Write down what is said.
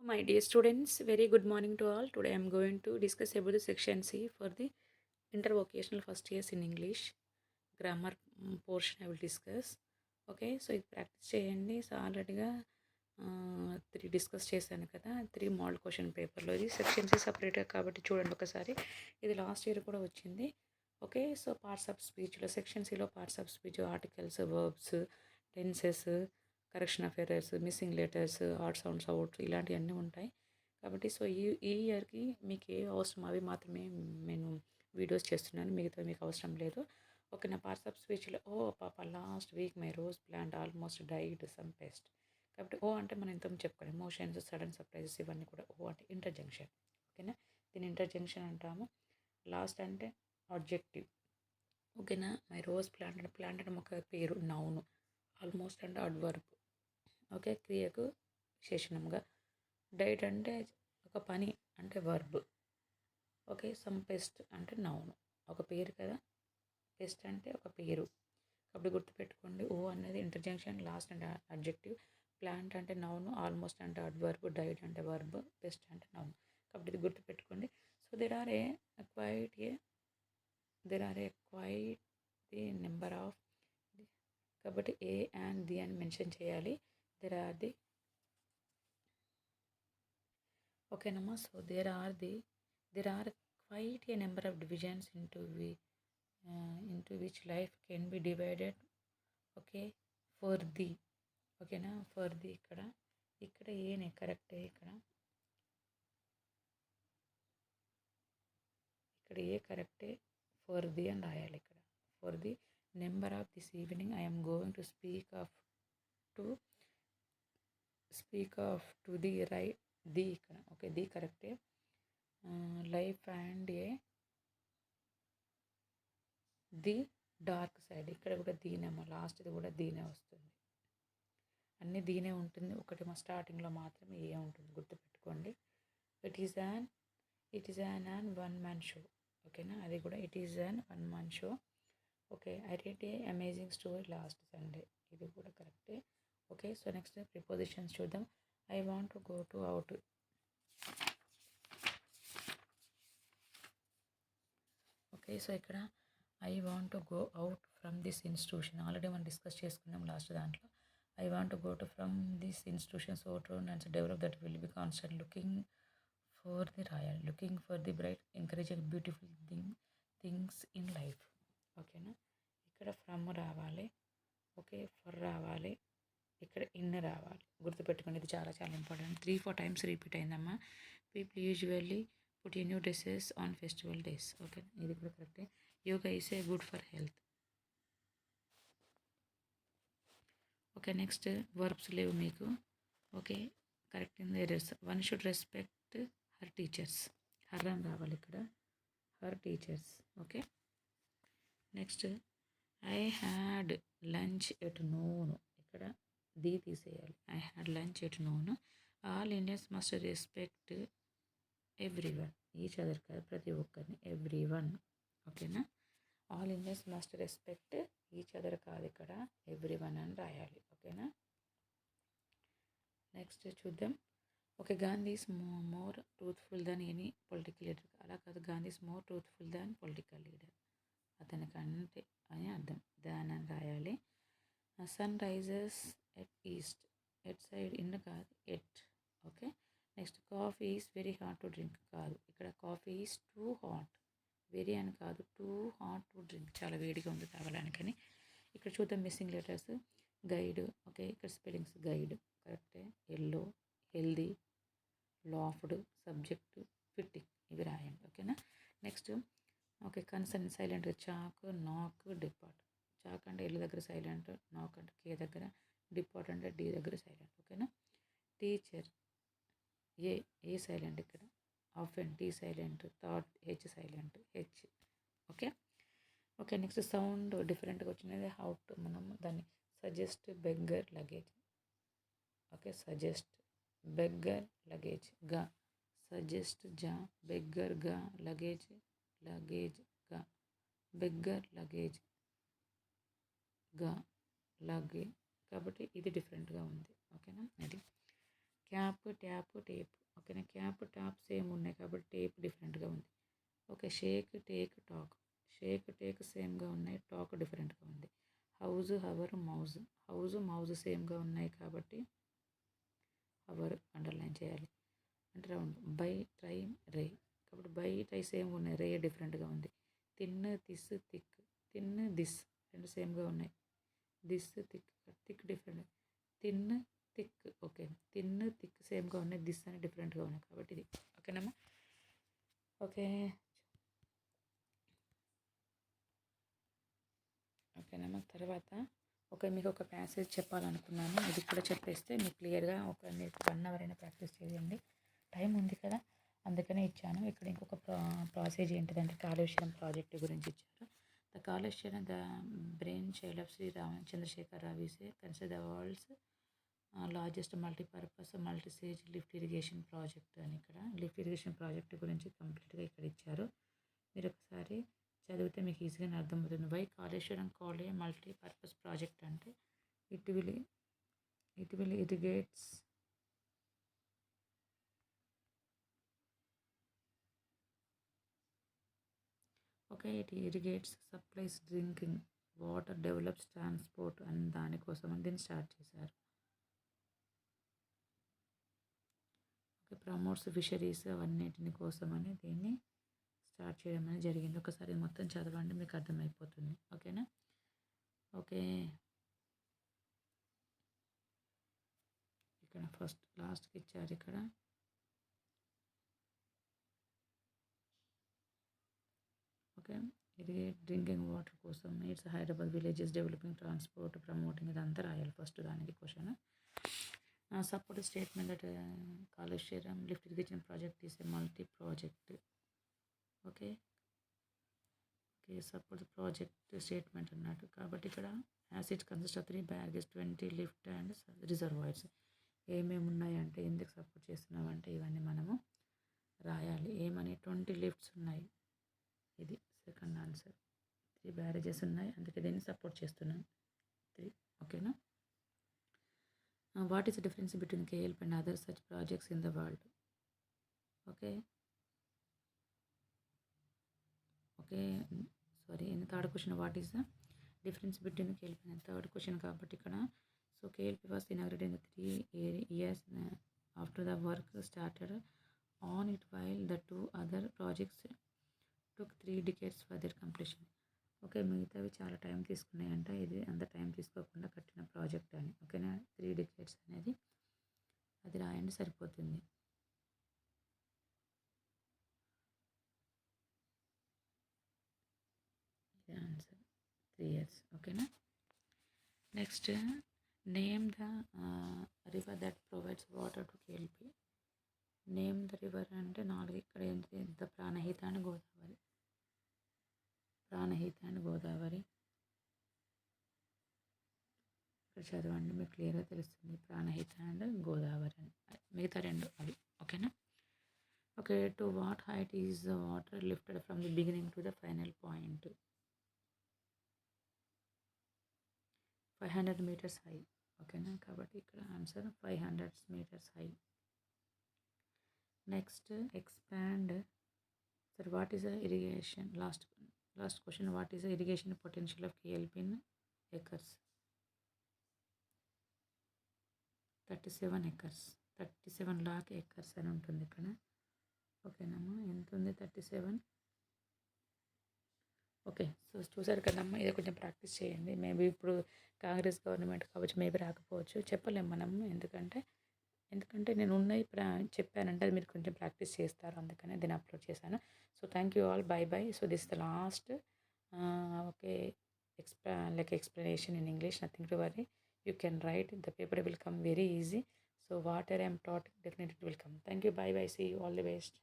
My dear students, very good morning to all. Today I am going to discuss about the section C for the intervocational first years in English. Grammar portion I will discuss. Okay so ఇది practice చేయండి. So ఆల్రెడీగా 3 discuss చేశాను కదా, 3 model question పేపర్లో. ఇది section C సపరేట్గా కాబట్టి చూడండి ఒకసారి. ఇది లాస్ట్ ఇయర్ కూడా వచ్చింది. ఓకే సో పార్ట్స్ ఆఫ్ స్పీచ్లో సెక్షన్ సిలో parts of speech, articles, verbs, tenses, correction of errors, missing letters, hard sounds out, ఇలాంటివన్నీ ఉంటాయి. కాబట్టి సో ఈ ఇయర్కి మీకు ఏ అవసరం అవి మాత్రమే నేను వీడియోస్ చేస్తున్నాను, మిగతా మీకు అవసరం లేదు. ఓకే నా పార్ట్స్ ఆఫ్ స్పీచ్లో ఓ పాప last week my rose plant almost died some pest. కాబట్టి ఓ అంటే మనం ఇంతకుముందు చెప్పుకోండి, ఎమోషన్స్, సడన్ సర్ప్రైజెస్, ఇవన్నీ కూడా ఓ అంటే ఇంటర్జంక్షన్. ఓకేనా, దీన్ని ఇంటర్జంక్షన్ అంటాము. లాస్ట్ అంటే ఆబ్జెక్టివ్. ఓకేనా, మై రోజ్ ప్లాంట్ అంటే ఒక పేరు, నౌను. ఆల్మోస్ట్ అంటే అడ్వర్బ్. ఓకే, క్రియకు విశేషణంగా. డైట్ అంటే ఒక పని అంటే వర్బ్. ఓకే, సమ్ పెస్ట్ అంటే నౌను, ఒక పేరు కదా. పెస్ట్ అంటే ఒక పేరు. కాబట్టి గుర్తుపెట్టుకోండి, ఓ అనేది ఇంటర్జంక్షన్, లాస్ట్ అంటే అడ్జెక్టివ్, ప్లాంట్ అంటే నౌన్, ఆల్మోస్ట్ అంటే అడ్వర్బ్, డైట్ అంటే వర్బ్, పెస్ట్ అంటే నౌన్. కాబట్టి ఇది గుర్తుపెట్టుకోండి. So there are a quite the number of, కాబట్టి ఏ అండ్ ది అని మెన్షన్ చేయాలి. దెర్ ఆర్ ది, ఓకేనమ్మా. So there are quite a number of divisions into which life can be divided. Okay, for the. ఓకేనా, for the ఇక్కడ ఏనే కరెక్టే. ఇక్కడ ఏ కరెక్టే, ఫర్ ది అని రాయాలి. ఇక్కడ for the number of this evening I'm going to speak off to the right, the ఇక్కడ. ఓకే, ది కరెక్టే. Life and the dark side, ఇక్కడ కూడా దీనేమో, లాస్ట్ది కూడా దీనే వస్తుంది. అన్నీ దీనే ఉంటుంది, ఒకటి మా స్టార్టింగ్లో మాత్రమే ఏ ఉంటుంది, గుర్తుపెట్టుకోండి. It is an one man show. ఓకేనా, అది కూడా it is an one man show. Okay, I read a amazing story last Sunday, ఇది కూడా కరెక్టే. ఓకే, సో నెక్స్ట్ ప్రిపోజిషన్స్ చూద్దాం. I want to go to out. Okay, so ఇక్కడ I want to go out from this institution, already మనం discuss చేసుకున్నాం last దాంట్లో. I want to go to from this institution so to and develop that will be constant looking for the royal, looking for the bright, encouraging beautiful things in life. ఓకేనా, ఇక్కడ from రావాలి, okay, for రావాలి, ఇక్కడ in రావాలి. గుర్తుపెట్టుకోండి, ఇది చాలా చాలా ఇంపార్టెంట్. 3-4 టైమ్స్ రిపీట్ అయిందమ్మా. People usually put new dresses on festival days. Okay, ఇది కూడా కరెక్టే. Yoga is a good for health. Okay, next verbs లేవు మీకు. Okay, correct in the errors. One should respect her teachers, her అని రావాలి ఇక్కడ, her teachers. Okay, next I had lunch at noon, ఇక్కడ the తీసేయాలి. I had lunch at noon. All Indians must respect everyone, each other కాదు, ప్రతి ఒక్కరిని, every one. ఓకేనా, all Indians must respect each other కాదు, ఇక్కడ every one అని రాయాలి. ఓకేనా, నెక్స్ట్ చూద్దాం. Okay, Gandhi is more truthful than any political leader, అలా కాదు, Gandhi is more truthful than political leader, అతనికంటే అని అర్థం, దాని అని రాయాలి. Sun rises at east, at side, in కాదు, at. Okay, next coffee is very hot to drink, కాదు, ఇక్కడ coffee is too hot, very అని కాదు, టూ హాట్ టు డ్రింక్, చాలా వేడిగా ఉంది తాగడానికని. ఇక్కడ చూద్దాం మిస్సింగ్ లెటర్స్. గైడ్, ఓకే, ఇక్కడ స్పెల్లింగ్స్, గైడ్ కరెక్టే. Yellow, healthy, laughed, subject, fitting, ఇవి రాయండి. ఓకేనా, next okay, concern silent, chalk, నాక్, డిపార్ట్. చాక్ అంటే ఎల్ దగ్గర సైలెంట్, నాక్ అంటే కే దగ్గర, డిపార్ట్ అంటే డి దగ్గర సైలెంట్. ఓకేనా, టీచర్ ఏ సైలెంట్ ఇక్కడ, often T silent, thought H silent, H. Okay, okay, next sound డిఫరెంట్గా వచ్చినది, హౌ టు, మనం దాన్ని suggest beggar luggage. Okay, suggest beggar luggage, గా సజెస్ట్, జా బెగ్గర్, గా లగేజ్, గా బెగ్గర్ లగేజ్, గా లగే. కాబట్టి ఇది డిఫరెంట్గా ఉంది. ఓకేనా, అది క్యాప్, ట్యాప్, టేప్. ఓకేనా, క్యాప్ టాప్ సేమ్ ఉన్నాయి కాబట్టి టేప్ డిఫరెంట్గా ఉంది. ఓకే, shake, take, talk. Shake, take సేమ్గా ఉన్నాయి, టాక్ డిఫరెంట్గా ఉంది. House, hour, mouse. House, mouse సేమ్గా ఉన్నాయి కాబట్టి హవర్ అండర్లైన్ చేయాలి అంటే రౌండ్. బై, ట్రై, రే. కాబట్టి బై, ట్రై సేమ్ ఉన్నాయి, రే డిఫరెంట్గా ఉంది. తిన్, దిస్, థిక్. తిన్, దిస్ రెండు సేమ్గా ఉన్నాయి. This, thick, thick different. తిన్, థిక్. ఓకే, తిన్, థిక్ సేమ్గా ఉన్నాయి, దిస్ అని డిఫరెంట్గా ఉన్నాయి కాబట్టి ఇది. ఓకేనమ్మా. ఓకే ఓకేనమ్మా. తర్వాత మీకు ఒక ప్యాసేజ్ చెప్పాలనుకున్నాను, ఇది కూడా చెప్పేస్తే మీకు క్లియర్గా మీరు 1 అవర్ అయినా ప్రాక్టీస్ చేయండి. టైం ఉంది కదా, అందుకనే ఇచ్చాను. ఇక్కడ ఇంకొక ప్రాసెస్ ఏంటిదంటే కాళేశ్వరం ప్రాజెక్టు గురించి ఇచ్చారు. The Kaleshwaram, the brain child of Shri Chandrashekar Rao is consider the world's largest multipurpose multistage lift irrigation project అని. ఇక్కడ లిఫ్ట్ ఇరిగేషన్ ప్రాజెక్ట్ గురించి కంప్లీట్గా ఇక్కడ ఇచ్చారు. మీరు ఒకసారి చదివితే మీకు ఈజీగానే అర్థమవుతుంది. Why Kaleshwaram call a multipurpose project అంటే it will irrigates it irrigates, supplies drinking water, develops transport అని దానికోసం అని దీన్ని స్టార్ట్ చేశారు. ప్రమోట్స్ ఫిషరీస్ అవన్నిటిని కోసమని దీన్ని స్టార్ట్ చేయడం అనేది జరిగింది. ఒకసారి మొత్తం చదవండి, మీకు అర్థమైపోతుంది. ఓకేనా. ఓకే, ఇక్కడ ఫస్ట్ లాస్ట్కి ఇచ్చారు. ఇక్కడ ఓకే, ఇది డ్రింకింగ్ వాటర్ కోసం it's Hyderabad villages developing transport promoting ఇదంతా రాయాలి ఫస్ట్ దానికి question. Support statement that Kaleshwaram lift irrigation project is a multi project. Okay support project statement అన్నట్టు. కాబట్టి ఇక్కడ acid consist of 3 baggage 20 lift and reservoirs. ఏమేమి ఉన్నాయంటే ఎందుకు సపోర్ట్ చేస్తున్నామంటే ఇవన్నీ మనము రాయాలి. ఏమని 20 లిఫ్ట్స్ ఉన్నాయి, ఇది సెకండ్ ఆన్సర్. 3 బ్యారేజెస్ ఉన్నాయి, అందుకే దీన్ని సపోర్ట్ చేస్తున్నాను 3. ఓకేనా. What is the difference between KLP and other such projects in the world? Okay sorry, in third question what is the difference between KLP and third question కాబట్టి ఇక్కడ. So KLP was inaugurated in the 3 years after the work started on it, while the 2 other projects took 3 decades for their completion. Okay, మిగతావి చాలా time తీసుకున్నాయంట, ఇది అంత time తీసుకోకుండా కట్టిన project అని. ఓకేనా, 3 decades అనేది అది రాయండి సరిపోతుంది. ఇది ఆన్సర్ 3 years. ఓకేనా. Next, name the river that provides water to KLP. Name the river అంటే 4 ఇక్కడ ఏంటి, the Pranahita and Godavari. Pranahita and Godavari ఇక్కడ చదవండి, మీకు క్లియర్గా తెలుస్తుంది. ప్రాణహిత అండ్ గోదావరి అని, మిగతా 2 అవి. ఓకేనా. Okay, to what height is the water lifted from the beginning to the final point? 500 meters high. ఓకేనా, కాబట్టి ఇక్కడ answer 500 meters high. Next, expand. సరే, what is the irrigation last question, what is the irrigation potential of KLP in acres? 37 acres, 37 lakh acres అని ఉంటుంది ఇక్కడ. ఓకేనమ్మా, ఎంత ఉంది? 37. ఓకే, సో చూసారు కదమ్మా, ఇది కొంచెం ప్రాక్టీస్ చేయండి. మేబీ ఇప్పుడు కాంగ్రెస్ గవర్నమెంట్ కావచ్చు, మేబీ రాకపోవచ్చు, చెప్పలేము మనము. ఎందుకంటే నేను ఉన్నాయి చెప్పానంటే అది మీరు కొంచెం ప్రాక్టీస్ చేస్తారు, అందుకనే దీన్ని అప్లోడ్ చేశాను. So thank you all, by by. So this the last okay explanation in English, nothing to worry. You can write, the paper will come very easy. So whatever I am taught, definitely it will come. Thank you, bye bye, see you, all the best.